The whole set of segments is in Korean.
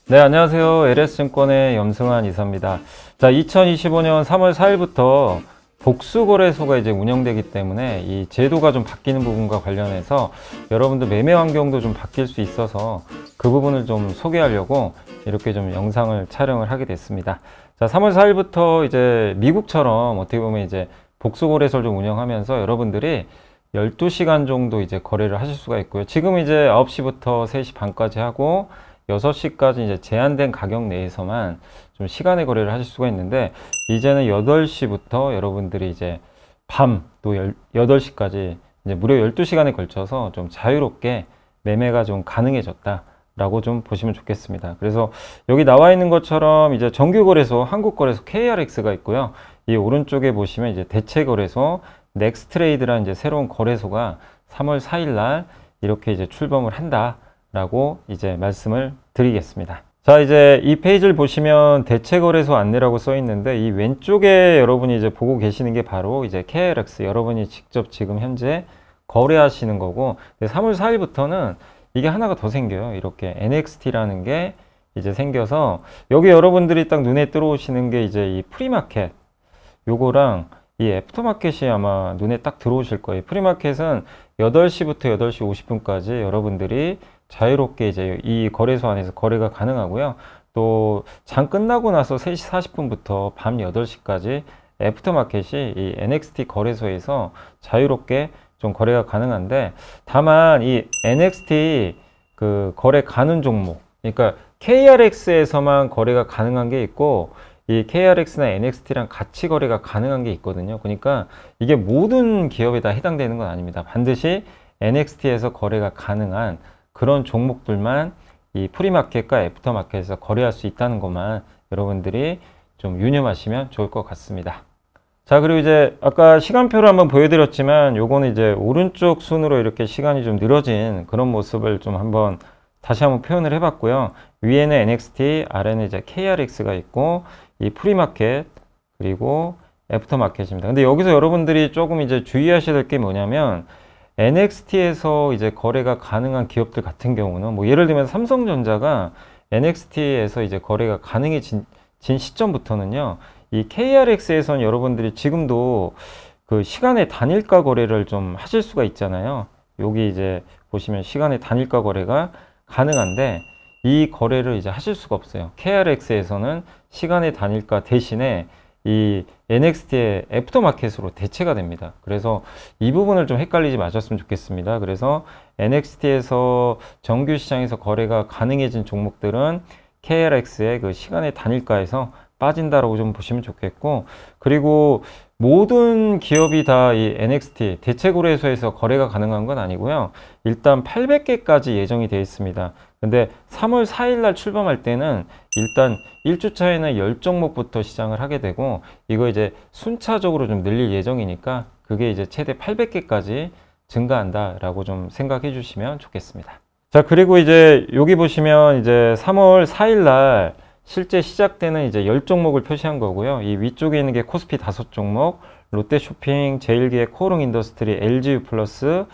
네, 안녕하세요. LS증권의 염승환 이사입니다. 자, 2025년 3월 4일부터 복수거래소가 이제 운영되기 때문에 이 제도가 좀 바뀌는 부분과 관련해서 여러분들 매매 환경도 좀 바뀔 수 있어서 그 부분을 좀 소개하려고 이렇게 좀 영상을 촬영을 하게 됐습니다. 자, 3월 4일부터 이제 미국처럼 어떻게 보면 이제 복수거래소를 좀 운영하면서 여러분들이 12시간 정도 이제 거래를 하실 수가 있고요. 지금 이제 9시부터 3시 반까지 하고 6시까지 이제 제한된 가격 내에서만 좀 시간의 거래를 하실 수가 있는데, 이제는 8시부터 여러분들이 이제 밤 또 8시까지 이제 무려 12시간에 걸쳐서 좀 자유롭게 매매가 좀 가능해졌다 라고 좀 보시면 좋겠습니다. 그래서 여기 나와 있는 것처럼 이제 정규거래소, 한국거래소 KRX가 있고요. 이 오른쪽에 보시면 이제 대체거래소 넥스트레이드라는 이제 새로운 거래소가 3월 4일 날 이렇게 이제 출범을 한다 라고 이제 말씀을 드리겠습니다. 자, 이제 이 페이지를 보시면 대체거래소 안내라고 써 있는데, 이 왼쪽에 여러분이 이제 보고 계시는 게 바로 이제 KRX, 여러분이 직접 지금 현재 거래하시는 거고, 3월 4일부터는 이게 하나가 더 생겨요. 이렇게 NXT라는 게 이제 생겨서, 여기 여러분들이 딱 눈에 들어오시는 게 이제 이 프리마켓, 요거랑 이 애프터마켓이 아마 눈에 딱 들어오실 거예요. 프리마켓은 8시부터 8시 50분까지 여러분들이 자유롭게 이제 이 거래소 안에서 거래가 가능하고요. 또 장 끝나고 나서 3시 40분부터 밤 8시까지 애프터마켓이 이 NXT 거래소에서 자유롭게 좀 거래가 가능한데, 다만 이 NXT 그 거래 가능 종목, 그러니까 KRX에서만 거래가 가능한 게 있고, 이 KRX나 NXT랑 같이 거래가 가능한 게 있거든요. 그러니까 이게 모든 기업에 다 해당되는 건 아닙니다. 반드시 NXT에서 거래가 가능한 그런 종목들만 이 프리마켓과 애프터마켓에서 거래할 수 있다는 것만 여러분들이 좀 유념하시면 좋을 것 같습니다. 자, 그리고 이제 아까 시간표를 한번 보여드렸지만, 요거는 이제 오른쪽 순으로 이렇게 시간이 좀 늘어진 그런 모습을 좀 한번 다시 한번 표현을 해봤고요. 위에는 NXT, 아래는 이제 KRX가 있고, 이 프리마켓 그리고 애프터마켓입니다. 근데 여기서 여러분들이 조금 이제 주의하셔야 될 게 뭐냐면, NXT에서 이제 거래가 가능한 기업들 같은 경우는 뭐 예를 들면 삼성전자가 NXT에서 이제 거래가 가능해진 시점부터는요, 이 KRX에서는 여러분들이 지금도 그 시간의 단일가 거래를 좀 하실 수가 있잖아요. 여기 이제 보시면 시간의 단일가 거래가 가능한데, 이 거래를 이제 하실 수가 없어요. KRX에서는 시간의 단일가 대신에 이 NXT의 애프터마켓으로 대체가 됩니다. 그래서 이 부분을 좀 헷갈리지 마셨으면 좋겠습니다. 그래서 NXT에서 정규 시장에서 거래가 가능해진 종목들은 KRX의 그 시간의 단일가에서 빠진다라고 좀 보시면 좋겠고, 그리고 모든 기업이 다 이 NXT 대체거래소에서 거래가 가능한 건 아니고요. 일단 800개까지 예정이 되어 있습니다. 근데 3월 4일 날 출범할 때는 일단 1주차에는 10종목부터 시장을 하게 되고, 이거 이제 순차적으로 좀 늘릴 예정이니까 그게 이제 최대 800개까지 증가한다라고 좀 생각해 주시면 좋겠습니다. 자, 그리고 이제 여기 보시면 이제 3월 4일 날 실제 시작되는 이제 10종목을 표시한 거고요. 이 위쪽에 있는 게 코스피 5종목, 롯데쇼핑, 제일기획, 코오롱인더스트리, LGU 플러스,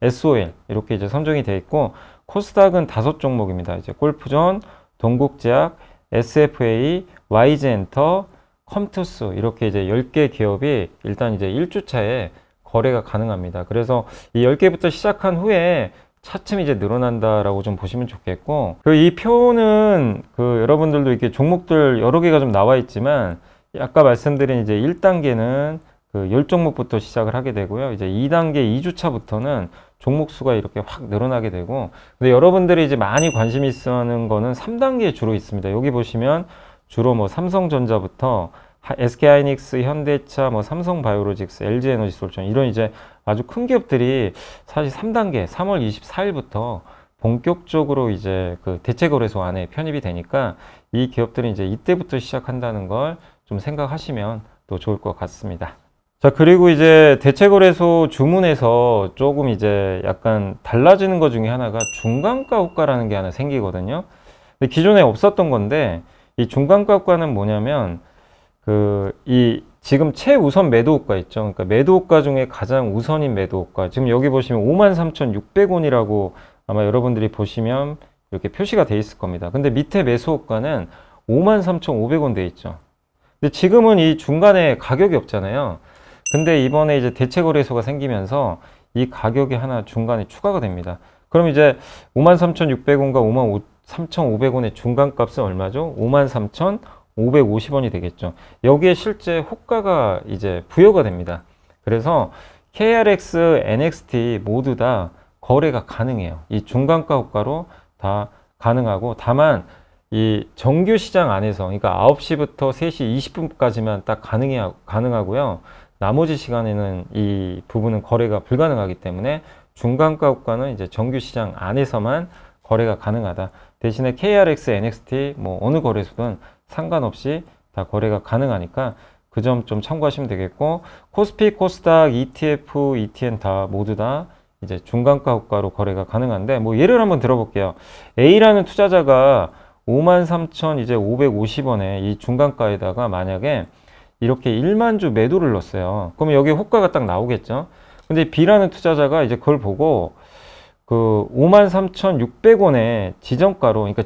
SOL 이렇게 이제 선정이 되어 있고, 코스닥은 5종목입니다. 이제 골프존, 동국제약, SFA, YG엔터, 컴투스 이렇게 이제 10개 기업이 일단 이제 1주차에 거래가 가능합니다. 그래서 이 10개부터 시작한 후에 차츰 이제 늘어난다라고 좀 보시면 좋겠고, 이 표는 그 여러분들도 이렇게 종목들 여러 개가 좀 나와 있지만, 아까 말씀드린 이제 1단계는 그 10종목부터 시작을 하게 되고요. 이제 2단계 2주차부터는 종목 수가 이렇게 확 늘어나게 되고, 근데 여러분들이 이제 많이 관심 있어하는 거는 3단계에 주로 있습니다. 여기 보시면 주로 뭐 삼성전자부터 SK하이닉스, 현대차, 뭐 삼성바이오로직스, LG에너지솔루션 이런 이제 아주 큰 기업들이 사실 3단계 3월 24일부터 본격적으로 이제 그 대체거래소 안에 편입이 되니까, 이 기업들은 이제 이때부터 시작한다는 걸 좀 생각하시면 또 좋을 것 같습니다. 자, 그리고 이제 대체거래소 주문에서 조금 이제 약간 달라지는 것 중에 하나가 중간가 호가라는 게 하나 생기거든요. 근데 기존에 없었던 건데, 이 중간가 호가는 뭐냐면 이 지금 최우선 매도 호가 있죠. 그러니까 매도 호가 중에 가장 우선인 매도 호가. 지금 여기 보시면 53,600원이라고 아마 여러분들이 보시면 이렇게 표시가 돼 있을 겁니다. 근데 밑에 매수호가는 53,500원 돼 있죠. 근데 지금은 이 중간에 가격이 없잖아요. 근데 이번에 이제 대체거래소가 생기면서 이 가격이 하나 중간에 추가가 됩니다. 그럼 이제 53,600원과 53,500원의 중간값은 얼마죠? 53,550원이 되겠죠. 여기에 실제 호가가 이제 부여가 됩니다. 그래서 KRX, NXT 모두 다 거래가 가능해요. 이 중간가 호가로 다 가능하고, 다만 이 정규 시장 안에서, 그러니까 9시부터 3시 20분까지만 딱 가능하고요. 나머지 시간에는 이 부분은 거래가 불가능하기 때문에 중간가 호가는 이제 정규 시장 안에서만 거래가 가능하다. 대신에 KRX, NXT 뭐 어느 거래소든 상관없이 다 거래가 가능하니까 그 점 좀 참고하시면 되겠고, 코스피, 코스닥, ETF, ETN 다 모두 다 이제 중간가 호가로 거래가 가능한데, 뭐 예를 한번 들어볼게요. A라는 투자자가 53,550원에 이 중간가에다가 만약에 이렇게 1만 주 매도를 넣었어요. 그러면 여기 호가가 딱 나오겠죠. 근데 B라는 투자자가 이제 그걸 보고 그 53,600원의 지정가로, 그러니까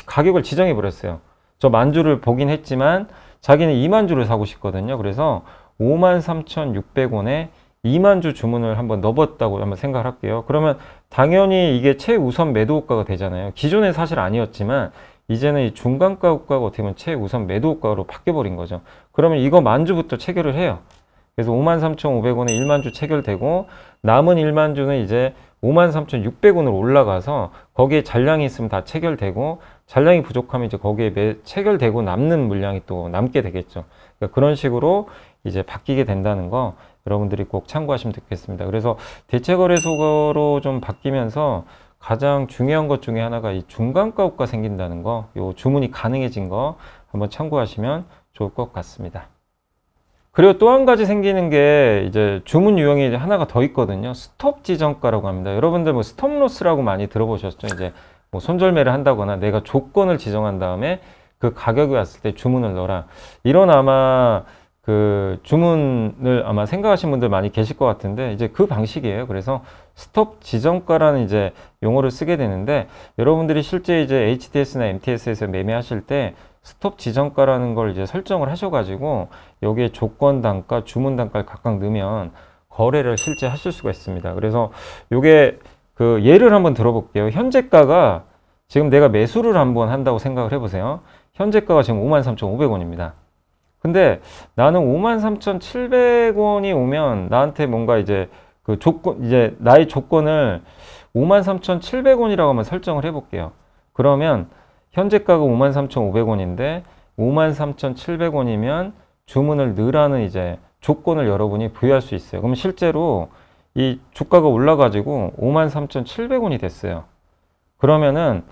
가격을 지정해 버렸어요. 저 만주를 보긴 했지만 자기는 2만 주를 사고 싶거든요. 그래서 53,600원에 2만 주 주문을 한번 넣어봤다고 한번 생각을 할게요. 그러면 당연히 이게 최우선 매도 호가가 되잖아요. 기존에 사실 아니었지만 이제는 이 중간가 호가가 어떻게 보면 최우선 매도 호가로 바뀌어버린 거죠. 그러면 이거 만주부터 체결을 해요. 그래서 53,500원에 1만 주 체결되고, 남은 1만 주는 이제 53,600원으로 올라가서 거기에 잔량이 있으면 다 체결되고, 잔량이 부족하면 이제 거기에 체결되고 남는 물량이 또 남게 되겠죠. 그러니까 그런 식으로 이제 바뀌게 된다는 거 여러분들이 꼭 참고하시면 좋겠습니다. 그래서 대체거래소로 좀 바뀌면서 가장 중요한 것 중에 하나가 이 중간가 호가 생긴다는 거, 요 주문이 가능해진 거 한번 참고하시면 좋을 것 같습니다. 그리고 또 한 가지 생기는 게 이제 주문 유형이 이제 하나가 더 있거든요. 스톱 지정가라고 합니다. 여러분들 뭐 스톱로스라고 많이 들어보셨죠? 이제 뭐 손절매를 한다거나 내가 조건을 지정한 다음에 그 가격이 왔을 때 주문을 넣어라. 이런 아마 그 주문을 아마 생각하신 분들 많이 계실 것 같은데, 이제 그 방식이에요. 그래서 스톱 지정가라는 이제 용어를 쓰게 되는데, 여러분들이 실제 이제 HTS나 MTS에서 매매하실 때 스톱 지정가라는 걸 이제 설정을 하셔가지고 여기에 조건 단가, 주문 단가를 각각 넣으면 거래를 실제 하실 수가 있습니다. 그래서 요게 그 예를 한번 들어볼게요. 현재가가 지금 내가 매수를 한번 한다고 생각을 해보세요. 현재가가 지금 53,500원입니다. 근데 나는 53,700원이 오면 나한테 뭔가 이제 그 조건, 이제 나의 조건을 53,700원이라고 한번 설정을 해볼게요. 그러면 현재가가 53,500원인데 53,700원이면 주문을 넣으라는 이제 조건을 여러분이 부여할 수 있어요. 그럼 실제로 이 주가가 올라가지고 53,700원이 됐어요. 그러면은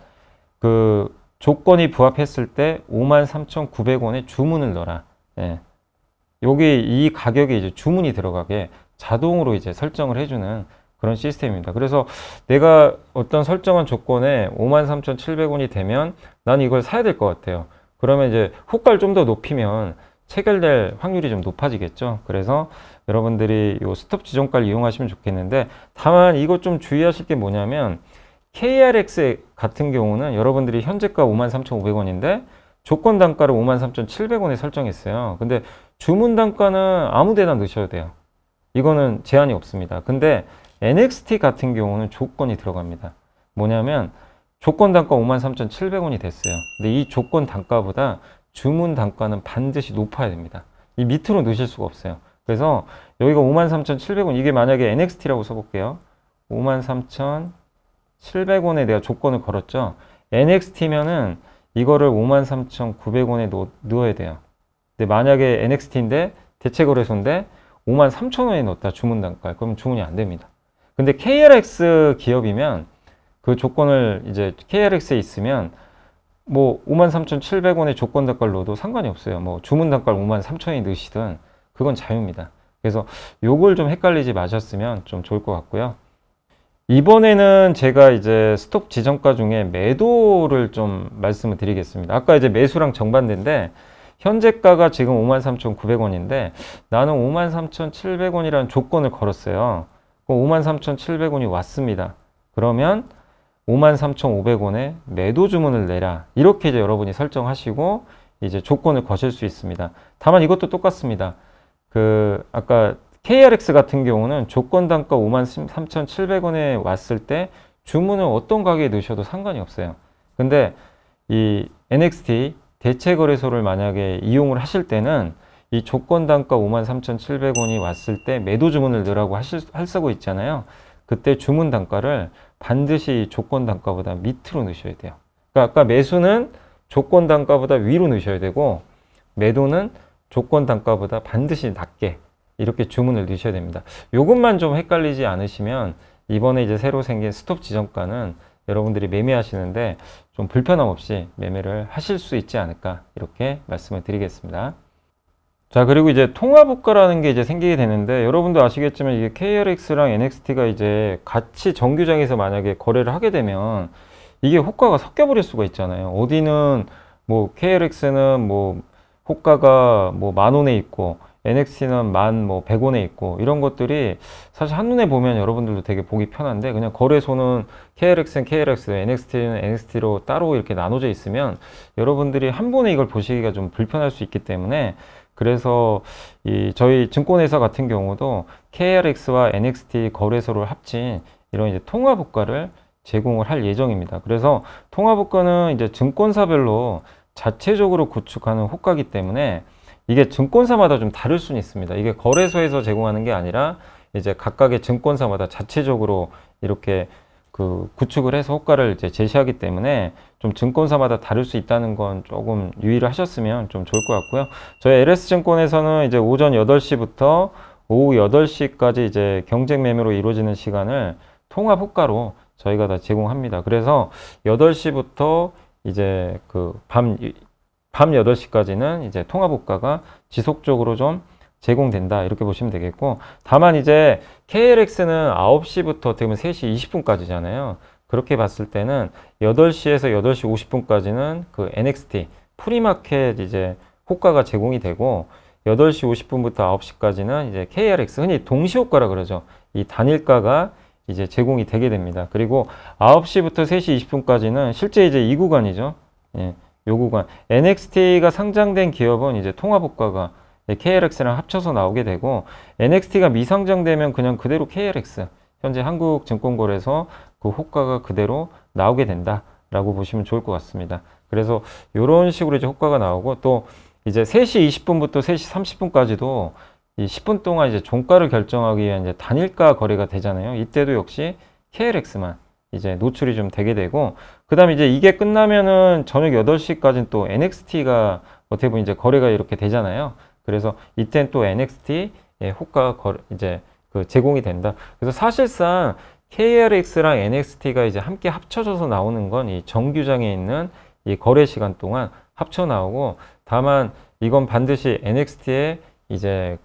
그 조건이 부합했을 때 53,900원에 주문을 넣어라. 예. 여기 이 가격에 이제 주문이 들어가게 자동으로 이제 설정을 해주는 그런 시스템입니다. 그래서 내가 어떤 설정한 조건에 53,700원이 되면 난 이걸 사야 될 것 같아요. 그러면 이제 호가를 좀 더 높이면 체결될 확률이 좀 높아지겠죠. 그래서 여러분들이 이 스톱 지정가를 이용하시면 좋겠는데, 다만 이것 좀 주의하실 게 뭐냐면 KRX 같은 경우는 여러분들이 현재가 53,500원인데 조건 단가를 53,700원에 설정했어요. 근데 주문 단가는 아무 데나 넣으셔도 돼요. 이거는 제한이 없습니다. 근데 NXT 같은 경우는 조건이 들어갑니다. 뭐냐면 조건 단가 53,700원이 됐어요. 근데 이 조건 단가보다 주문 단가는 반드시 높아야 됩니다. 이 밑으로 넣으실 수가 없어요. 그래서 여기가 53,700원, 이게 만약에 NXT라고 써볼게요. 53,700원에 내가 조건을 걸었죠. NXT면은 이거를 53,900원에 넣어야 돼요. 근데 만약에 NXT인데 대체거래소인데 53,000원에 넣었다, 주문 단가. 그러면 주문이 안 됩니다. 근데 KRX 기업이면 그 조건을 이제 KRX에 있으면 뭐 53,700원의 조건 단가를 넣어도 상관이 없어요. 뭐 주문 단가를 53,000원에 넣으시든 그건 자유입니다. 그래서 요걸 좀 헷갈리지 마셨으면 좀 좋을 것 같고요. 이번에는 제가 이제 스톱 지정가 중에 매도를 좀 말씀을 드리겠습니다. 아까 이제 매수랑 정반대인데, 현재가가 지금 53,900원인데 나는 53,700원이라는 조건을 걸었어요. 53,700원이 왔습니다. 그러면 53,500원에 매도 주문을 내라. 이렇게 이제 여러분이 설정하시고 이제 조건을 거실 수 있습니다. 다만 이것도 똑같습니다. 아까 KRX 같은 경우는 조건 단가 53,700원에 왔을 때 주문을 어떤 가격에 넣으셔도 상관이 없어요. 근데 이 NXT 대체거래소를 만약에 이용을 하실 때는 이 조건 단가 53,700원이 왔을 때 매도 주문을 넣으라고 쓰고 있잖아요. 그때 주문 단가를 반드시 조건 단가보다 밑으로 넣으셔야 돼요. 그러니까 아까 매수는 조건 단가보다 위로 넣으셔야 되고 매도는 조건 단가보다 반드시 낮게 이렇게 주문을 넣으셔야 됩니다. 이것만 좀 헷갈리지 않으시면 이번에 이제 새로 생긴 스톱 지정가는 여러분들이 매매하시는데 좀 불편함 없이 매매를 하실 수 있지 않을까 이렇게 말씀을 드리겠습니다. 자, 그리고 이제 통화부가라는 게 이제 생기게 되는데 여러분도 아시겠지만 이게 KRX랑 NXT가 이제 같이 정규장에서 만약에 거래를 하게 되면 이게 호가가 섞여 버릴 수가 있잖아요. 어디는 뭐 KRX는 뭐 호가가 뭐 10,000원에 있고 NXT는 1,100원에 있고 이런 것들이 사실 한눈에 보면 여러분들도 되게 보기 편한데 그냥 거래소는 KRX는 KRX, NXT는 NXT로 따로 이렇게 나눠져 있으면 여러분들이 한 번에 이걸 보시기가 좀 불편할 수 있기 때문에 그래서 저희 증권회사 같은 경우도 KRX와 NXT 거래소를 합친 이런 이제 통화부가를 제공을 할 예정입니다. 그래서 통화부가는 이제 증권사별로 자체적으로 구축하는 호가이기 때문에 이게 증권사마다 좀 다를 수는 있습니다. 이게 거래소에서 제공하는 게 아니라 이제 각각의 증권사마다 자체적으로 이렇게 구축을 해서 호가를 이제 제시하기 때문에 좀 증권사마다 다를 수 있다는 건 조금 유의를 하셨으면 좀 좋을 것 같고요. 저희 LS증권에서는 이제 오전 8시부터 오후 8시까지 이제 경쟁 매매로 이루어지는 시간을 통합 호가로 저희가 다 제공합니다. 그래서 8시부터 이제 밤 8시까지는 이제 통합 호가가 지속적으로 좀 제공된다 이렇게 보시면 되겠고 다만 이제 KRX는 9시부터 어떻게 보면 3시 20분까지잖아요. 그렇게 봤을 때는 8시에서 8시 50분까지는 그 NXT 프리마켓 이제 호가가 제공이 되고 8시 50분부터 9시까지는 이제 KRX 흔히 동시호가라 그러죠. 이 단일가가 이제 제공이 되게 됩니다. 그리고 9시부터 3시 20분까지는 실제 이제 이 구간이죠. 예, 요 구간. NXT가 상장된 기업은 이제 통합호가가 KRX랑 합쳐서 나오게 되고 NXT가 미상장되면 그냥 그대로 KRX 현재 한국증권거래소 그 호가가 그대로 나오게 된다라고 보시면 좋을 것 같습니다. 그래서 이런 식으로 이제 호가가 나오고 또 이제 3시 20분부터 3시 30분까지도 이 10분 동안 이제 종가를 결정하기 위한 이제 단일가 거래가 되잖아요. 이때도 역시 KRX만 이제 노출이 좀 되게 되고 그 다음에 이제 이게 끝나면은 저녁 8시까지는 또 NXT가 어떻게 보면 이제 거래가 이렇게 되잖아요. 그래서 이때는 또 NXT 호가가 이제 제공이 된다. 그래서 사실상 KRX랑 NXT가 이제 함께 합쳐져서 나오는 건 이 정규장에 있는 이 거래 시간 동안 합쳐 나오고 다만 이건 반드시 NXT에 이제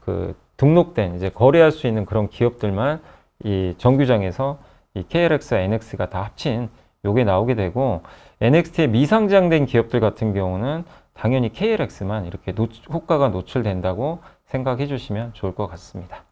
등록된 이제 거래할 수 있는 그런 기업들만 이 정규장에서 이 KRX와 NXT가 다 합친 요게 나오게 되고 NXT에 미상장된 기업들 같은 경우는 당연히 KRX만 이렇게 호가가 노출된다고 생각해 주시면 좋을 것 같습니다.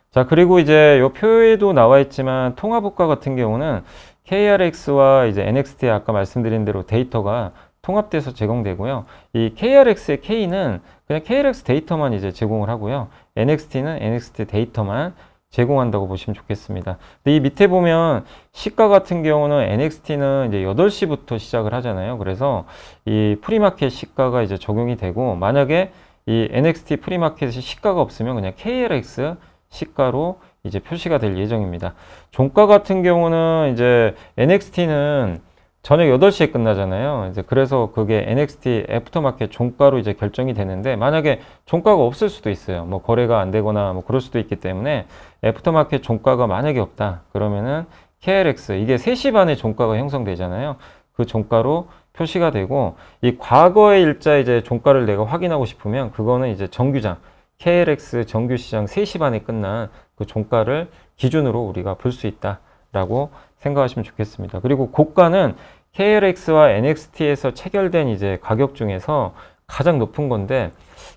자, 그리고 이제 요 표에도 나와 있지만 통합호가 같은 경우는 KRX와 이제 NXT 아까 말씀드린 대로 데이터가 통합돼서 제공되고요. 이 KRX의 K는 그냥 KRX 데이터만 이제 제공을 하고요. NXT는 NXT 데이터만 제공한다고 보시면 좋겠습니다. 근데 이 밑에 보면 시가 같은 경우는 NXT는 이제 8시부터 시작을 하잖아요. 그래서 이 프리마켓 시가가 이제 적용이 되고 만약에 이 NXT 프리마켓이 시가가 없으면 그냥 KRX 시가로 이제 표시가 될 예정입니다. 종가 같은 경우는 이제 NXT는 저녁 8시에 끝나잖아요. 이제 그래서 그게 NXT 애프터마켓 종가로 이제 결정이 되는데 만약에 종가가 없을 수도 있어요. 뭐 거래가 안 되거나 뭐 그럴 수도 있기 때문에 애프터마켓 종가가 만약에 없다. 그러면은 KRX 이게 3시 반에 종가가 형성되잖아요. 그 종가로 표시가 되고 이 과거의 일자 이제 종가를 내가 확인하고 싶으면 그거는 이제 정규장 KRX 정규시장 3시 반에 끝난 그 종가를 기준으로 우리가 볼 수 있다라고 생각하시면 좋겠습니다. 그리고 고가는 KRX와 NXT에서 체결된 이제 가격 중에서 가장 높은 건데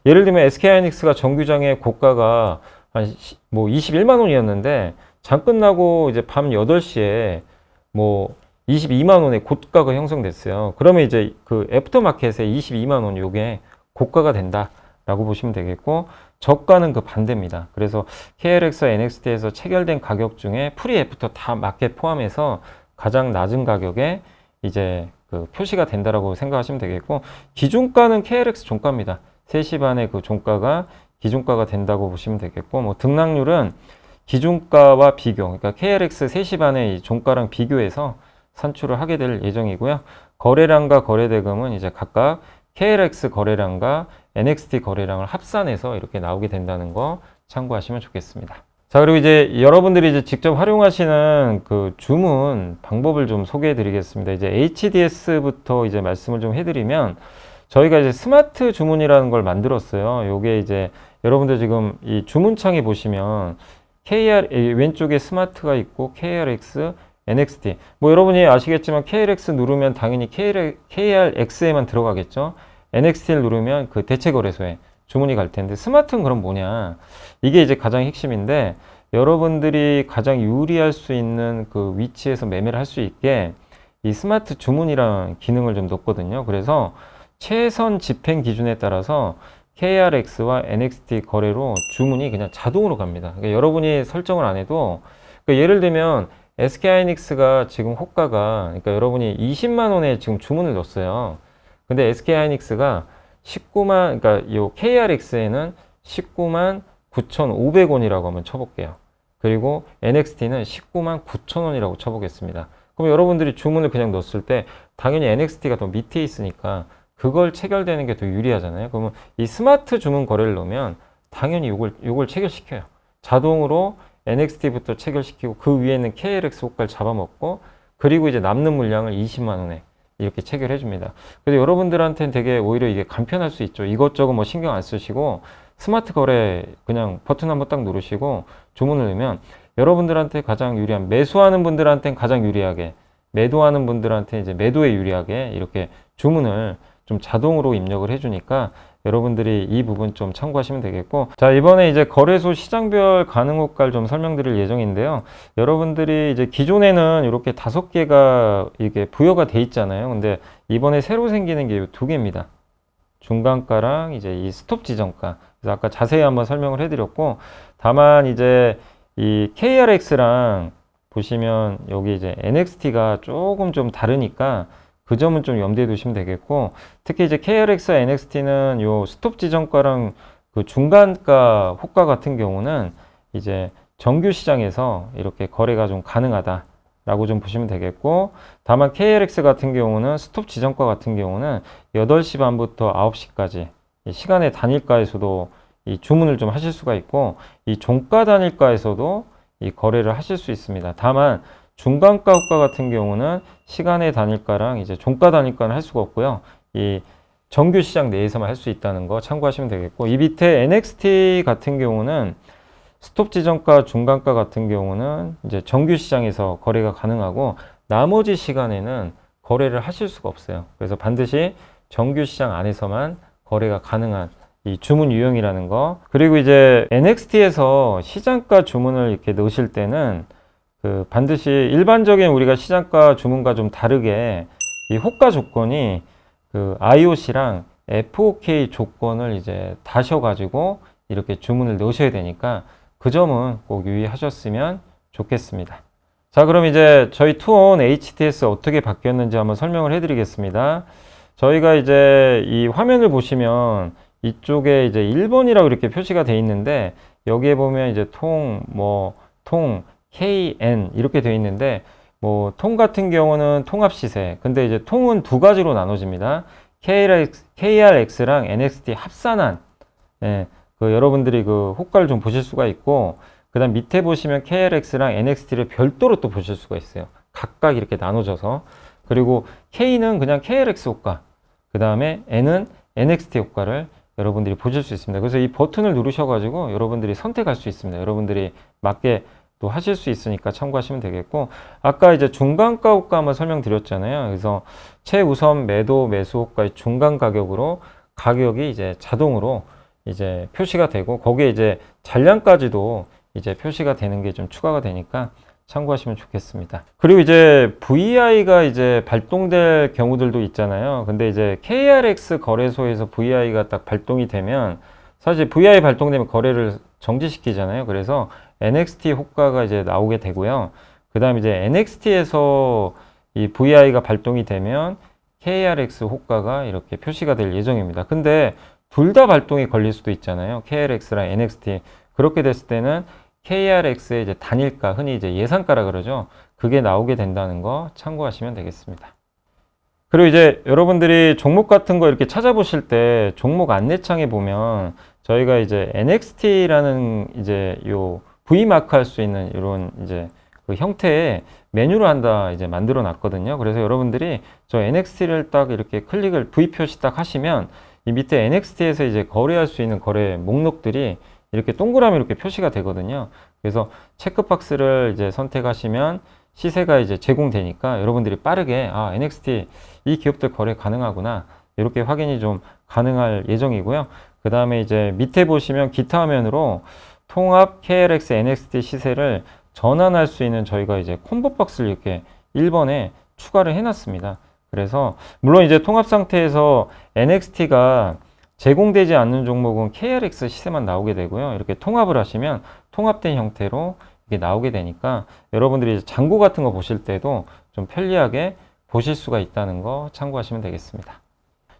예를 들면 SK하이닉스가 정규장의 고가가 한 뭐 21만 원이었는데 장 끝나고 이제 밤 8시에 뭐 22만 원의 고가가 형성됐어요. 그러면 이제 그 애프터마켓에 22만 원 요게 고가가 된다라고 보시면 되겠고, 저가는 그 반대입니다. 그래서 KLX와 NXT에서 체결된 가격 중에 프리 애프터 다 마켓 포함해서 가장 낮은 가격에 이제 그 표시가 된다라고 생각하시면 되겠고, 기준가는 KLX 종가입니다. 3시 반에 그 종가가 기준가가 된다고 보시면 되겠고, 뭐 등락률은 기준가와 비교, 그러니까 KLX 3시 반에 이 종가랑 비교해서 산출을 하게 될 예정이고요. 거래량과 거래대금은 이제 각각 KLX 거래량과 NXT 거래량을 합산해서 이렇게 나오게 된다는 거 참고하시면 좋겠습니다. 자, 그리고 이제 여러분들이 이제 직접 활용하시는 그 주문 방법을 좀 소개해 드리겠습니다. 이제 HDS부터 이제 말씀을 좀 해드리면, 저희가 이제 스마트 주문이라는 걸 만들었어요. 요게 이제 여러분들 지금 이 주문창에 보시면 왼쪽에 스마트가 있고 KRX, NXT. 뭐 여러분이 아시겠지만 KRX 누르면 당연히 KRX에만 들어가겠죠. NXT를 누르면 그 대체거래소에 주문이 갈 텐데, 스마트는 그럼 뭐냐? 이게 이제 가장 핵심인데, 여러분들이 가장 유리할 수 있는 그 위치에서 매매를 할 수 있게 이 스마트 주문이라는 기능을 좀 넣었거든요. 그래서 최선 집행 기준에 따라서 KRX와 NXT 거래로 주문이 그냥 자동으로 갑니다. 그러니까 여러분이 설정을 안 해도, 그러니까 예를 들면 SK하이닉스가 지금 호가가, 그러니까 여러분이 20만 원에 지금 주문을 넣었어요. 근데 SK하이닉스가 19만, 그러니까 이 KRX에는 19만 9,500원이라고 한번 쳐볼게요. 그리고 NXT는 19만 9,000원이라고 쳐보겠습니다. 그럼 여러분들이 주문을 그냥 넣었을 때 당연히 NXT가 더 밑에 있으니까 그걸 체결되는 게 더 유리하잖아요. 그러면 이 스마트 주문 거래를 넣으면 당연히 요걸 체결시켜요. 자동으로 NXT부터 체결시키고 그 위에는 KLX 호가를 잡아먹고, 그리고 이제 남는 물량을 20만 원에 이렇게 체결해 줍니다. 그래서 여러분들한테는 되게 오히려 이게 간편할 수 있죠. 이것저것 뭐 신경 안 쓰시고 스마트 거래 그냥 버튼 한번 딱 누르시고 주문을 넣으면 여러분들한테 가장 유리한, 매수하는 분들한테는 가장 유리하게, 매도하는 분들한테 이제 매도에 유리하게 이렇게 주문을 좀 자동으로 입력을 해주니까 여러분들이 이 부분 좀 참고하시면 되겠고, 자, 이번에 이제 거래소 시장별 가능 호가를 좀 설명드릴 예정인데요. 여러분들이 이제 기존에는 이렇게 5개가 이게 부여가 돼 있잖아요. 근데 이번에 새로 생기는 게 이 2개입니다. 중간가랑 이제 이 스톱 지정가. 그래서 아까 자세히 한번 설명을 해드렸고, 다만 이제 이 KRX랑 보시면 여기 이제 NXT가 조금 좀 다르니까 그 점은 좀 염두에 두시면 되겠고, 특히 이제 KRX와 NXT는 요 스톱 지정가랑 그 중간가 호가 같은 경우는 이제 정규 시장에서 이렇게 거래가 좀 가능하다라고 좀 보시면 되겠고, 다만 KLX 같은 경우는 스톱 지정가 같은 경우는 8시 반부터 9시까지 시간의 단일가에서도 이 주문을 좀 하실 수가 있고, 이 종가 단일가에서도 이 거래를 하실 수 있습니다. 다만 중간가 호가 같은 경우는 시간의 단일가랑 이제 종가 단일가는 할 수가 없고요. 이 정규 시장 내에서만 할 수 있다는 거 참고하시면 되겠고, 이 밑에 NXT 같은 경우는 스톱 지정가, 중간가 같은 경우는 이제 정규 시장에서 거래가 가능하고, 나머지 시간에는 거래를 하실 수가 없어요. 그래서 반드시 정규 시장 안에서만 거래가 가능한 이 주문 유형이라는 거. 그리고 이제 NXT에서 시장가 주문을 이렇게 넣으실 때는 그 반드시 일반적인 우리가 시장가 주문과 좀 다르게 이 호가 조건이 그 IOC랑 FOK 조건을 이제 다셔가지고 이렇게 주문을 넣으셔야 되니까 그 점은 꼭 유의하셨으면 좋겠습니다. 자, 그럼 이제 저희 투온 HTS 어떻게 바뀌었는지 한번 설명을 해드리겠습니다. 저희가 이제 이 화면을 보시면 이쪽에 이제 1번이라고 이렇게 표시가 되어 있는데, 여기에 보면 이제 통 KN 이렇게 되어 있는데, 뭐 통 같은 경우는 통합 시세. 근데 이제 통은 2가지로 나눠집니다. KRX랑 NXT 합산한, 예, 그 여러분들이 그 호가를 좀 보실 수가 있고, 그 다음 밑에 보시면 KRX랑 NXT를 별도로 또 보실 수가 있어요. 각각 이렇게 나눠져서. 그리고 K는 그냥 KRX 호가, 그 다음에 N은 NXT 호가를 여러분들이 보실 수 있습니다. 그래서 이 버튼을 누르셔가지고 여러분들이 선택할 수 있습니다. 여러분들이 맞게 또 하실 수 있으니까 참고하시면 되겠고, 아까 이제 중간가 호가 한번 설명드렸잖아요. 그래서 최우선 매도 매수 호가의 중간 가격으로 가격이 이제 자동으로 이제 표시가 되고, 거기에 이제 잔량까지도 이제 표시가 되는 게 좀 추가가 되니까 참고하시면 좋겠습니다. 그리고 이제 VI가 이제 발동될 경우들도 있잖아요. 근데 이제 KRX 거래소에서 VI가 딱 발동이 되면 사실 VI 발동되면 거래를 정지시키잖아요. 그래서 NXT 호가가 이제 나오게 되고요. 그 다음에 이제 NXT에서 이 VI가 발동이 되면 KRX 호가가 이렇게 표시가 될 예정입니다. 근데 둘 다 발동이 걸릴 수도 있잖아요. KRX랑 NXT. 그렇게 됐을 때는 KRX의 이제 단일가, 흔히 이제 예상가라 그러죠. 그게 나오게 된다는 거 참고하시면 되겠습니다. 그리고 이제 여러분들이 종목 같은 거 이렇게 찾아보실 때 종목 안내창에 보면 저희가 이제 NXT라는 이제 요 V마크 할 수 있는 이런 이제 그 형태의 메뉴를 한다 이제 만들어 놨거든요. 그래서 여러분들이 저 NXT를 딱 이렇게 클릭을 V 표시 딱 하시면 이 밑에 NXT에서 이제 거래할 수 있는 거래 목록들이 이렇게 동그라미 이렇게 표시가 되거든요. 그래서 체크박스를 이제 선택하시면 시세가 이제 제공되니까 여러분들이 빠르게 아, NXT 이 기업들 거래 가능하구나 이렇게 확인이 좀 가능할 예정이고요. 그 다음에 이제 밑에 보시면 기타 화면으로 통합 KRX NXT 시세를 전환할 수 있는 저희가 이제 콤보 박스를 이렇게 1번에 추가를 해놨습니다. 그래서 물론 이제 통합 상태에서 NXT가 제공되지 않는 종목은 KRX 시세만 나오게 되고요. 이렇게 통합을 하시면 통합된 형태로 이게 나오게 되니까 여러분들이 잔고 같은 거 보실 때도 좀 편리하게 보실 수가 있다는 거 참고하시면 되겠습니다.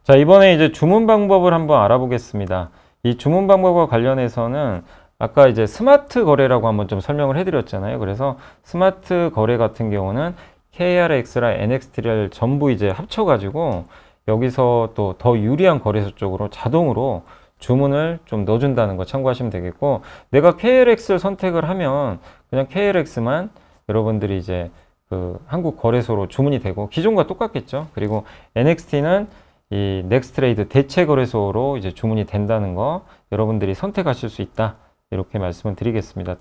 자, 이번에 이제 주문 방법을 한번 알아보겠습니다. 이 주문 방법과 관련해서는 아까 이제 스마트 거래라고 한번 좀 설명을 해드렸잖아요. 그래서 스마트 거래 같은 경우는 KRX랑 NXT를 전부 이제 합쳐가지고 여기서 또 더 유리한 거래소 쪽으로 자동으로 주문을 좀 넣어준다는 거 참고하시면 되겠고, 내가 KRX를 선택을 하면 그냥 KRX만 여러분들이 이제 그 한국 거래소로 주문이 되고 기존과 똑같겠죠. 그리고 NXT는 이 넥스트레이드 대체 거래소로 이제 주문이 된다는 거 여러분들이 선택하실 수 있다. 이렇게 말씀을 드리겠습니다.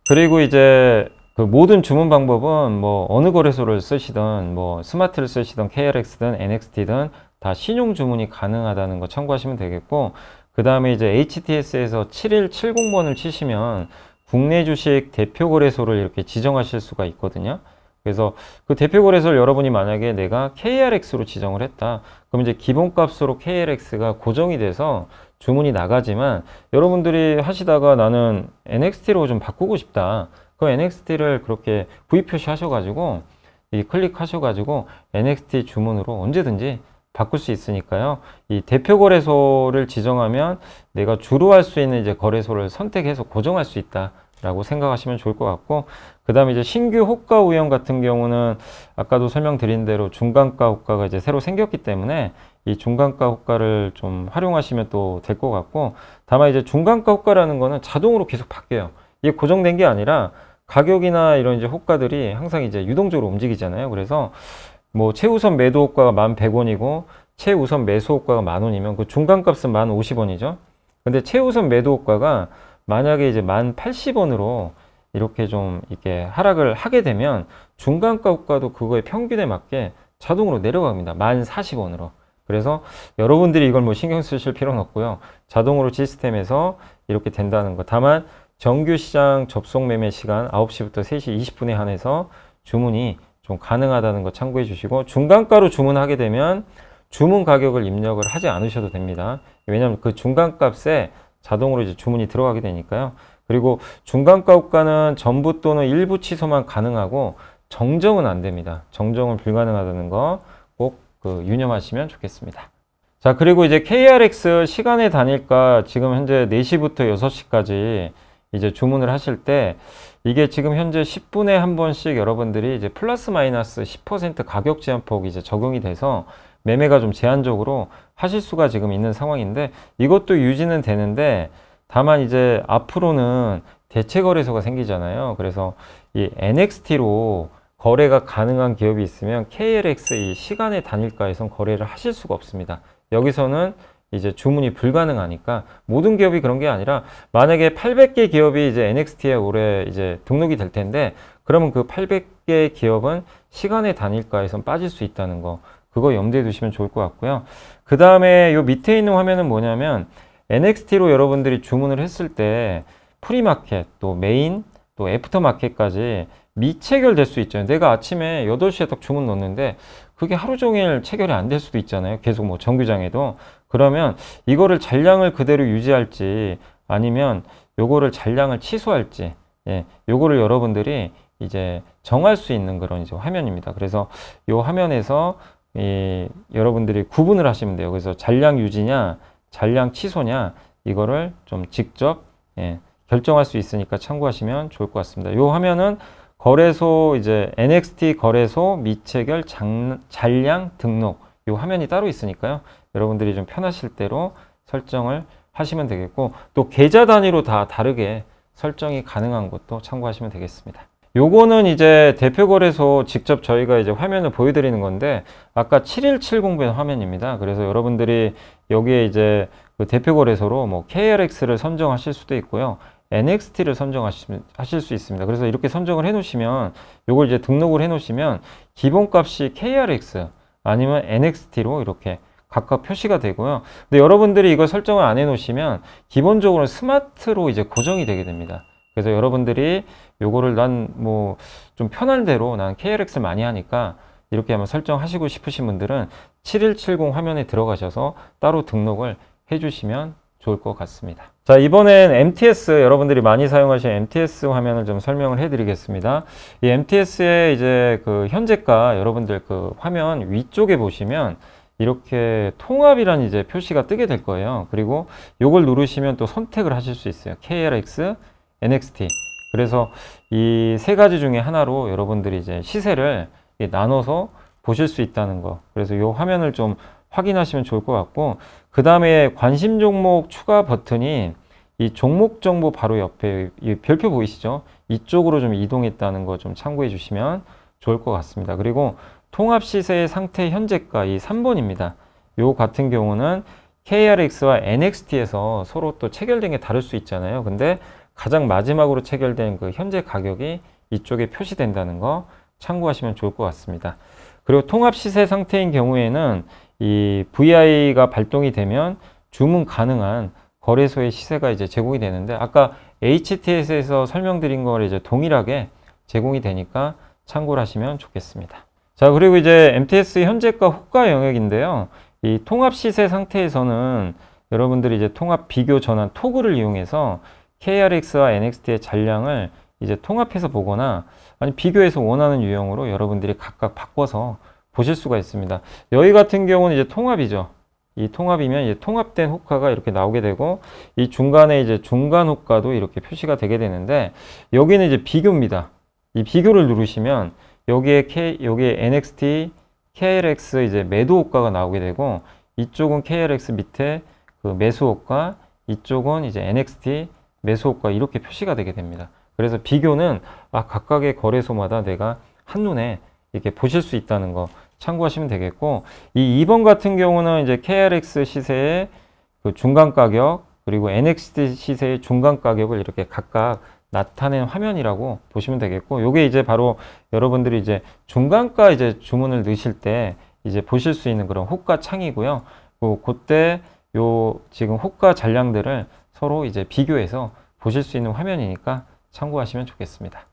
그리고 이제 그 모든 주문 방법은 뭐 어느 거래소를 쓰시든 뭐 스마트를 쓰시든 KRX든 NXT든 다 신용 주문이 가능하다는 거 참고하시면 되겠고, 그 다음에 이제 HTS에서 7170번을 치시면 국내 주식 대표 거래소를 이렇게 지정하실 수가 있거든요. 그래서 그 대표 거래소를 여러분이 만약에 내가 KRX로 지정을 했다. 그럼 이제 기본값으로 KRX가 고정이 돼서 주문이 나가지만 여러분들이 하시다가 나는 NXT로 좀 바꾸고 싶다. 그럼 NXT를 그렇게 V 표시하셔가지고 이 클릭하셔가지고 NXT 주문으로 언제든지 바꿀 수 있으니까요. 이 대표 거래소를 지정하면 내가 주로 할 수 있는 이제 거래소를 선택해서 고정할 수 있다라고 생각하시면 좋을 것 같고, 그 다음에 이제 신규 호가 우형 같은 경우는 아까도 설명드린 대로 중간가 호가가 이제 새로 생겼기 때문에 이 중간가 호가를 좀 활용하시면 또 될 것 같고, 다만 이제 중간가 호가라는 거는 자동으로 계속 바뀌어요. 이게 고정된 게 아니라 가격이나 이런 이제 호가들이 항상 이제 유동적으로 움직이잖아요. 그래서 뭐 최우선 매도 호가가 11,100원이고 최우선 매수 호가가 10,000원이면 그 중간값은 1050원이죠. 근데 최우선 매도 호가가 만약에 이제 1080원으로 이렇게 좀 이렇게 하락을 하게 되면 중간가 호가도 그거의 평균에 맞게 자동으로 내려갑니다. 1040원으로. 그래서 여러분들이 이걸 뭐 신경 쓰실 필요는 없고요. 자동으로 시스템에서 이렇게 된다는 거. 다만 정규 시장 접속 매매 시간 9시부터 3시 20분에 한해서 주문이 좀 가능하다는 거 참고해 주시고, 중간가로 주문하게 되면 주문 가격을 입력을 하지 않으셔도 됩니다. 왜냐하면 그 중간값에 자동으로 이제 주문이 들어가게 되니까요. 그리고 중간가 호가는 전부 또는 일부 취소만 가능하고 정정은 안 됩니다. 정정은 불가능하다는 거 꼭 유념하시면 좋겠습니다. 자, 그리고 이제 KRX 시간의 단일가 지금 현재 4시부터 6시까지 이제 주문을 하실 때 이게 지금 현재 10분에 한 번씩 여러분들이 이제 플러스 마이너스 10% 가격 제한폭이 이제 적용이 돼서 매매가 좀 제한적으로 하실 수가 지금 있는 상황인데, 이것도 유지는 되는데 다만 이제 앞으로는 대체 거래소가 생기잖아요. 그래서 이 NXT로 거래가 가능한 기업이 있으면 KRX 이 시간의 단일가에선 거래를 하실 수가 없습니다. 여기서는 이제 주문이 불가능하니까 모든 기업이 그런 게 아니라 만약에 800개 기업이 이제 NXT에 올해 이제 등록이 될 텐데 그러면 그 800개 기업은 시간의 단일가에선 빠질 수 있다는 거, 그거 염두에 두시면 좋을 것 같고요. 그 다음에 요 밑에 있는 화면은 뭐냐면 NXT로 여러분들이 주문을 했을 때 프리마켓, 또 메인, 또 애프터마켓까지 미체결될 수 있잖아요. 내가 아침에 8시에 딱 주문 넣었는데 그게 하루 종일 체결이 안 될 수도 있잖아요. 계속 뭐 정규장에도. 그러면 이거를 잔량을 그대로 유지할지 아니면 요거를 잔량을 취소할지, 예, 요거를 여러분들이 이제 정할 수 있는 그런 이제 화면입니다. 그래서 요 화면에서 여러분들이 구분을 하시면 돼요. 그래서 잔량 유지냐, 잔량 취소냐, 이거를 좀 직접, 예, 결정할 수 있으니까 참고하시면 좋을 것 같습니다. 요 화면은 거래소 이제 NXT 거래소 미체결 잔량 등록, 요 화면이 따로 있으니까요. 여러분들이 좀 편하실 대로 설정을 하시면 되겠고, 또 계좌 단위로 다 다르게 설정이 가능한 것도 참고하시면 되겠습니다. 요거는 이제 대표거래소 직접 저희가 이제 화면을 보여드리는 건데, 아까 7170번 화면입니다. 그래서 여러분들이 여기에 이제 그 대표거래소로 뭐 KRX를 선정하실 수도 있고요. NXT를 선정하실 수 있습니다. 그래서 이렇게 선정을 해 놓으시면, 요걸 이제 등록을 해 놓으시면 기본값이 KRX 아니면 NXT로 이렇게 각각 표시가 되고요. 근데 여러분들이 이거 설정을 안 해 놓으시면 기본적으로 스마트로 이제 고정이 되게 됩니다. 그래서 여러분들이 요거를 난 뭐 좀 편한 대로 난 KRX 많이 하니까 이렇게 한번 설정하시고 싶으신 분들은 7170 화면에 들어가셔서 따로 등록을 해 주시면 좋을 것 같습니다. 자, 이번엔 MTS, 여러분들이 많이 사용하시는 MTS 화면을 좀 설명을 해 드리겠습니다. 이 MTS의 이제 그 현재가 여러분들 그 화면 위쪽에 보시면 이렇게 통합이라는 이제 표시가 뜨게 될 거예요. 그리고 요걸 누르시면 또 선택을 하실 수 있어요. KRX, NXT. 그래서 이 세 가지 중에 하나로 여러분들이 이제 시세를 나눠서 보실 수 있다는 거. 그래서 요 화면을 좀 확인하시면 좋을 것 같고, 그 다음에 관심 종목 추가 버튼이 이 종목 정보 바로 옆에 이 별표 보이시죠? 이쪽으로 좀 이동했다는 거 좀 참고해 주시면 좋을 것 같습니다. 그리고 통합 시세의 상태 현재가 이 3번입니다. 요 같은 경우는 KRX와 NXT에서 서로 또 체결된 게 다를 수 있잖아요. 근데 가장 마지막으로 체결된 그 현재 가격이 이쪽에 표시된다는 거 참고하시면 좋을 것 같습니다. 그리고 통합 시세 상태인 경우에는 이 VI가 발동이 되면 주문 가능한 거래소의 시세가 이제 제공이 되는데, 아까 HTS에서 설명드린 걸 이제 동일하게 제공이 되니까 참고를 하시면 좋겠습니다. 자, 그리고 이제 MTS 현재가 호가 영역인데요. 이 통합 시세 상태에서는 여러분들이 이제 통합 비교 전환 토글을 이용해서 KRX와 NXT의 잔량을 이제 통합해서 보거나 아니 비교해서 원하는 유형으로 여러분들이 각각 바꿔서 보실 수가 있습니다. 여기 같은 경우는 이제 통합이죠. 이 통합이면 이제 통합된 호가가 이렇게 나오게 되고, 이 중간에 이제 중간 호가도 이렇게 표시가 되게 되는데, 여기는 이제 비교입니다. 이 비교를 누르시면 여기에 NXT, KRX 이제 매도 호가가 나오게 되고, 이쪽은 KRX 밑에 그 매수 호가, 이쪽은 이제 NXT 매수 호가 이렇게 표시가 되게 됩니다. 그래서 비교는 각각의 거래소마다 내가 한눈에 이렇게 보실 수 있다는 거 참고하시면 되겠고, 이 2번 같은 경우는 이제 KRX 시세의 그 중간 가격, 그리고 NXT 시세의 중간 가격을 이렇게 각각 나타낸 화면이라고 보시면 되겠고, 요게 이제 바로 여러분들이 이제 중간가 이제 주문을 넣으실 때 이제 보실 수 있는 그런 호가 창이고요. 그때 요 지금 호가 잔량들을 서로 이제 비교해서 보실 수 있는 화면이니까 참고하시면 좋겠습니다.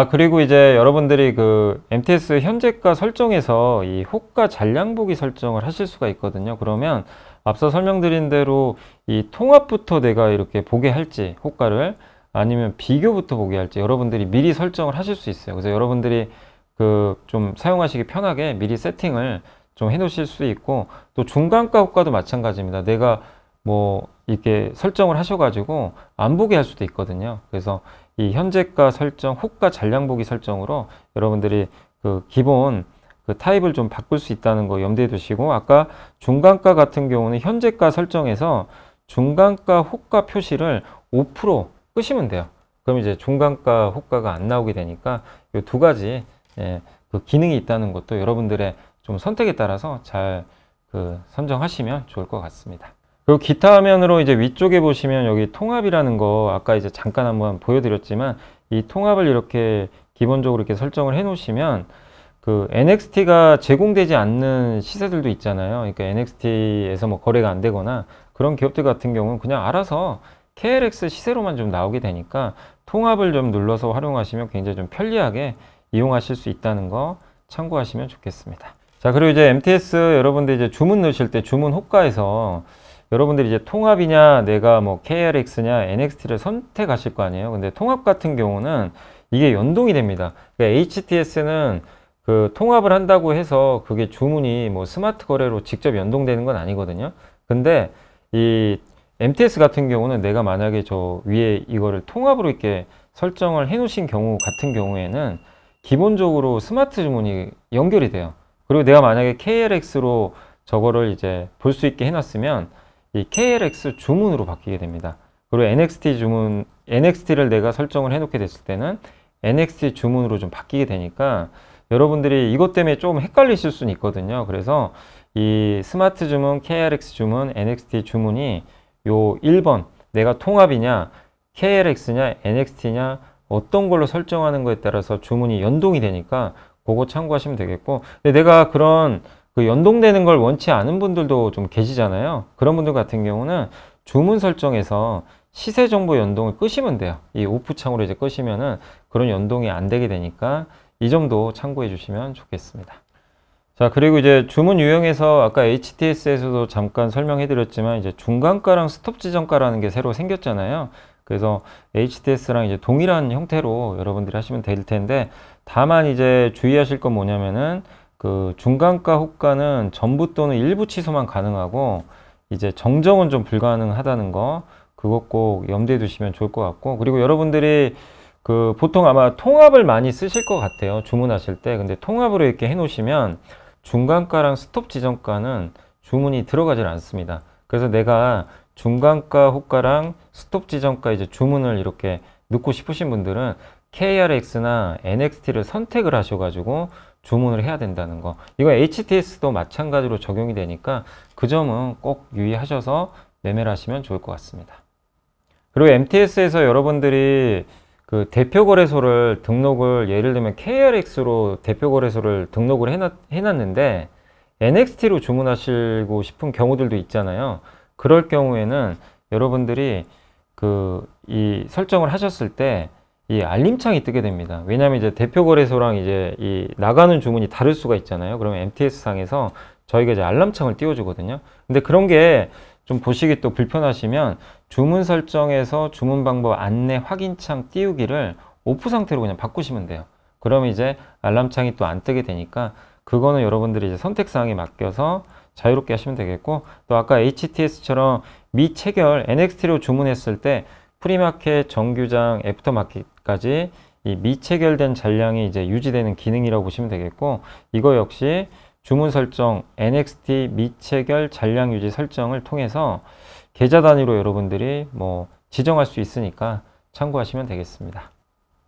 그리고 이제 여러분들이 그 MTS 현재가 설정에서 이 호가 잔량 보기 설정을 하실 수가 있거든요. 그러면 앞서 설명드린 대로 이 통합부터 내가 이렇게 보게 할지, 호가를 아니면 비교부터 보게 할지 여러분들이 미리 설정을 하실 수 있어요. 그래서 여러분들이 그 좀 사용하시기 편하게 미리 세팅을 좀 해 놓으실 수 있고, 또 중간가 호가도 마찬가지입니다. 내가 뭐 이렇게 설정을 하셔가지고 안 보게 할 수도 있거든요. 그래서 이 현재가 설정, 호가 잔량 보기 설정으로 여러분들이 그 기본 그 타입을 좀 바꿀 수 있다는 거 염두에 두시고, 아까 중간가 같은 경우는 현재가 설정에서 중간가 호가 표시를 5% 끄시면 돼요. 그럼 이제 중간가 호가가 안 나오게 되니까 이 두 가지 그 기능이 있다는 것도 여러분들의 좀 선택에 따라서 잘 그 선정하시면 좋을 것 같습니다. 그리고 기타 화면으로 이제 위쪽에 보시면 여기 통합이라는 거 아까 이제 잠깐 한번 보여드렸지만, 이 통합을 이렇게 기본적으로 이렇게 설정을 해 놓으시면 그 NXT가 제공되지 않는 시세들도 있잖아요. 그러니까 NXT에서 뭐 거래가 안 되거나 그런 기업들 같은 경우는 그냥 알아서 KLX 시세로만 좀 나오게 되니까 통합을 좀 눌러서 활용하시면 굉장히 좀 편리하게 이용하실 수 있다는 거 참고하시면 좋겠습니다. 자, 그리고 이제 MTS 여러분들 이제 주문 넣으실 때 주문 호가에서 여러분들이 이제 통합이냐 내가 뭐 KLX냐 NXT를 선택하실 거 아니에요. 근데 통합 같은 경우는 이게 연동이 됩니다. 그러니까 HTS는 그 통합을 한다고 해서 그게 주문이 뭐 스마트 거래로 직접 연동되는 건 아니거든요. 근데 이 MTS 같은 경우는 내가 만약에 저 위에 이거를 통합으로 이렇게 설정을 해 놓으신 경우 같은 경우에는 기본적으로 스마트 주문이 연결이 돼요. 그리고 내가 만약에 KLX로 저거를 이제 볼 수 있게 해놨으면 이 KLX 주문으로 바뀌게 됩니다. 그리고 NXT 주문, NXT를 내가 설정을 해놓게 됐을 때는 NXT 주문으로 좀 바뀌게 되니까 여러분들이 이것 때문에 조금 헷갈리실 수는 있거든요. 그래서 이 스마트 주문, KLX 주문, NXT 주문이 요 1번 내가 통합이냐 KLX냐 NXT냐 어떤 걸로 설정하는 거에 따라서 주문이 연동이 되니까 그거 참고하시면 되겠고, 근데 내가 그런 그 연동되는 걸 원치 않은 분들도 좀 계시잖아요. 그런 분들 같은 경우는 주문 설정에서 시세 정보 연동을 끄시면 돼요. 이 오프 창으로 이제 끄시면은 그런 연동이 안 되게 되니까 이 점도 참고해 주시면 좋겠습니다. 자, 그리고 이제 주문 유형에서 아까 HTS에서도 잠깐 설명해 드렸지만 이제 중간가랑 스톱 지정가라는 게 새로 생겼잖아요. 그래서 HTS랑 이제 동일한 형태로 여러분들이 하시면 될 텐데, 다만 이제 주의하실 건 뭐냐면은 그 중간가 호가는 전부 또는 일부 취소만 가능하고 이제 정정은 좀 불가능하다는 거, 그것 꼭 염두에 두시면 좋을 것 같고, 그리고 여러분들이 그 보통 아마 통합을 많이 쓰실 것 같아요, 주문하실 때. 근데 통합으로 이렇게 해 놓으시면 중간가랑 스톱 지정가는 주문이 들어가질 않습니다. 그래서 내가 중간가 호가랑 스톱 지정가 이제 주문을 이렇게 넣고 싶으신 분들은 KRX나 NXT를 선택을 하셔가지고 주문을 해야 된다는 거. 이거 HTS도 마찬가지로 적용이 되니까 그 점은 꼭 유의하셔서 매매를 하시면 좋을 것 같습니다. 그리고 MTS에서 여러분들이 그 대표 거래소를 등록을, 예를 들면 KRX로 대표 거래소를 등록을 해놨는데 NXT로 주문하시고 싶은 경우들도 있잖아요. 그럴 경우에는 여러분들이 이 설정을 하셨을 때 이 알림창이 뜨게 됩니다. 왜냐하면 이제 대표 거래소랑 이제 이 나가는 주문이 다를 수가 있잖아요. 그러면 MTS 상에서 저희가 이제 알람창을 띄워주거든요. 근데 그런 게 좀 보시기 또 불편하시면 주문 설정에서 주문 방법 안내 확인창 띄우기를 오프 상태로 그냥 바꾸시면 돼요. 그러면 이제 알람창이 또 안 뜨게 되니까 그거는 여러분들이 이제 선택사항에 맡겨서 자유롭게 하시면 되겠고, 또 아까 HTS처럼 미체결 NXT로 주문했을 때 프리마켓, 정규장, 애프터마켓까지 이 미체결된 잔량이 이제 유지되는 기능이라고 보시면 되겠고, 이거 역시 주문 설정 NXT 미체결 잔량 유지 설정을 통해서 계좌 단위로 여러분들이 뭐 지정할 수 있으니까 참고하시면 되겠습니다.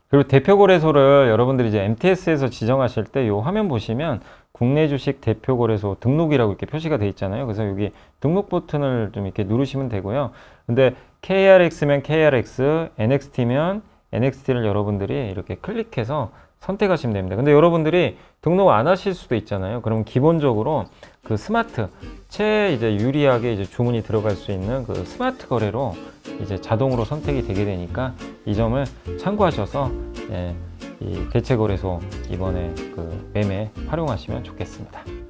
그리고 대표 거래소를 여러분들이 이제 MTS에서 지정하실 때 이 화면 보시면 국내 주식 대표 거래소 등록이라고 이렇게 표시가 되어 있잖아요. 그래서 여기 등록 버튼을 좀 이렇게 누르시면 되고요. 근데 KRX면 KRX, NXT면 NXT를 여러분들이 이렇게 클릭해서 선택하시면 됩니다. 근데 여러분들이 등록 안 하실 수도 있잖아요. 그럼 기본적으로 그 스마트, 이제 유리하게 이제 주문이 들어갈 수 있는 그 스마트 거래로 이제 자동으로 선택이 되게 되니까 이 점을 참고하셔서 이 대체 거래소 이번에 그 매매 활용하시면 좋겠습니다.